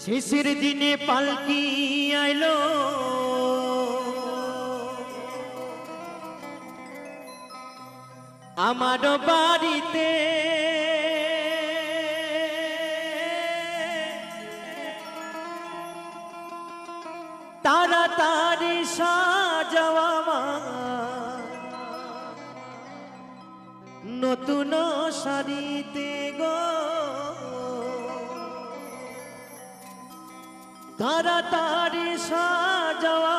শেষের দিনে পালকি আইলো আমার বাড়িতে, তাড়াতাড়ি সাজাওয়া নতুন শাড়িতে গো, তাড়াতাড়ি সাজাওয়া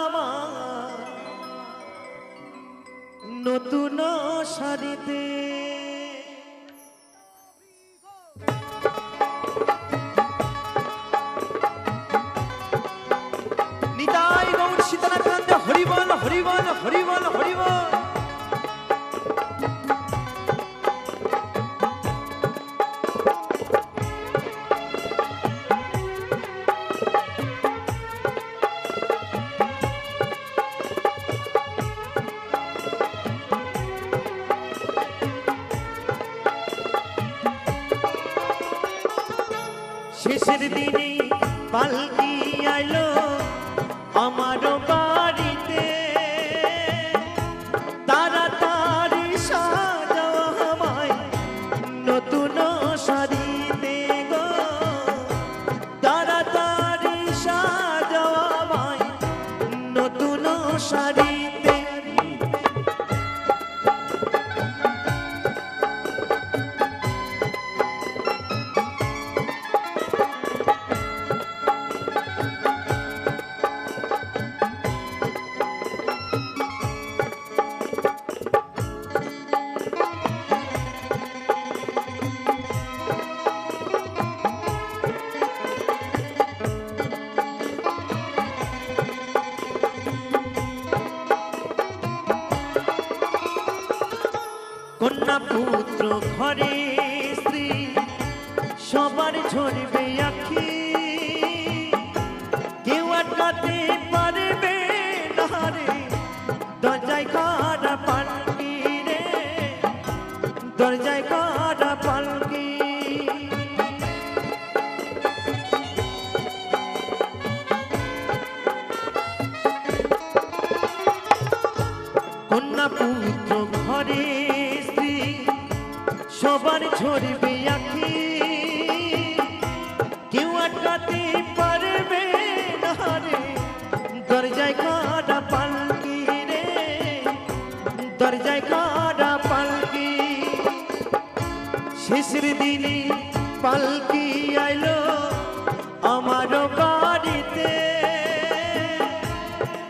নতুন শাড়িতে। নিতাই গৌর সীতারাম হরিবল হরিবল হরিবল হরিবল। শেষের দিনে পালকি আইলো আমার বাড়িতে, তাড়াতাড়ি সাজাও আমায় নতুন শাড়িতে গো, তাড়াতাড়ি সাজাও আমায় নতুন শাড়িতে। কন্যা পুত্র ঘরে স্ত্রী সবার ঝরবে আখি, কেউ আটকাতে পারবে না রে দরজায় কাটা পালকি রে, দরজায় কাটা পালকি। কন্যা পুত্র ঘরে সবার ঝরবে আখি, কেউ আটকাতে পারবে না রে দরজায় কাটা পালকি রে, দরজায় কাটা পালকি। শেষের দিনে পালকি আইলো আমার বাড়িতে,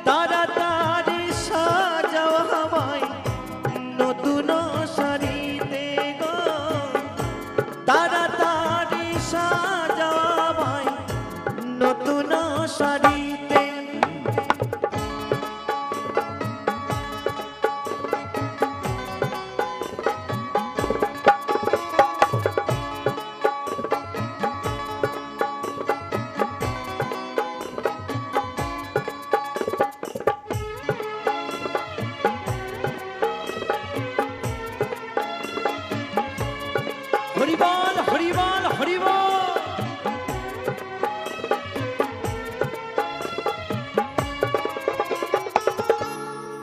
তাড়াতাড়ি সাজাও আমায় নতুন শাড়িতে গো, তাড়াতাড়ি সাজাও আমায় নতুন শাড়িতে। হরিবল হরিবল হরিবল।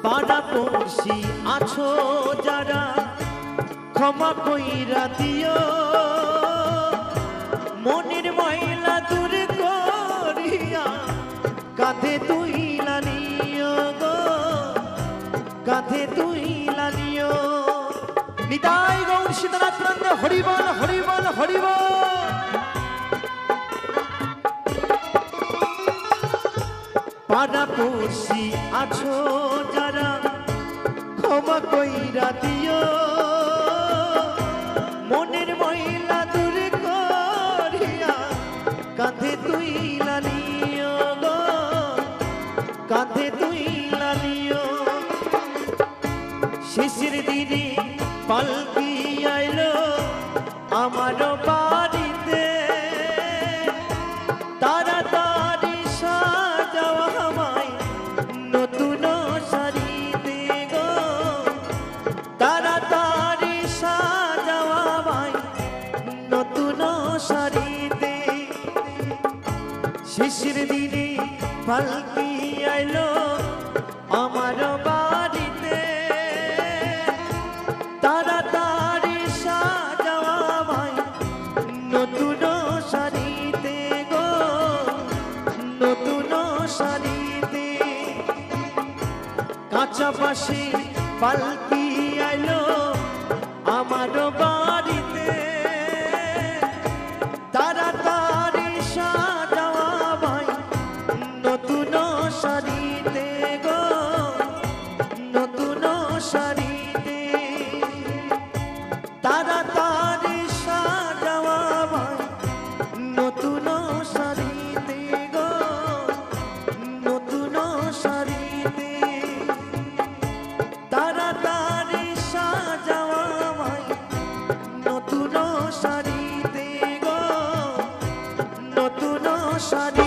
পাড়া পড়শি আছো যারা ক্ষমা কইরা দিও, মনের ময়লা দূর করিয়া কাঁধে তুইলা নিও গো, কাঁধে তুইলা নিও। নিতাই গৌর সীতারাম হরিবল হরিবল হরিবল। পাড়া পড়শি আছো যারা ক্ষমা কইরা দিও, মনের ময়লা দূর করিয়া কাঁধে তুইলা নিও গো, কাঁধে তুইলা নিও। শেষের দিনে পালকি আইলো আমার বাড়িতে, তাড়াতাড়ি সাজাও আমায় নতুন শাড়িতে গো, তাড়াতাড়ি সাজাও আমায় নতুন শাড়িতে। পালকি আইলো আমার বাড়িতে তাড়াতাড়ি সাজাওয়া ভাই নতুন শাড়িতে গো নতুন শাড়িতে কাছাপাশি পালকি আইলো আমার বাড়িতে তাড়াতাড়ি সাজাওয়া ভাই নতুন শাড়িতে গো নতুন শাড়িতে তাড়াতাড়ি সাজাওয়া ভাই নতুন শাড়িতে গো নতুন শাড়িতে তাড়াতাড়ি সাজাওয়া ভাই নতুন শাড়িতে গো নতুন শাড়ি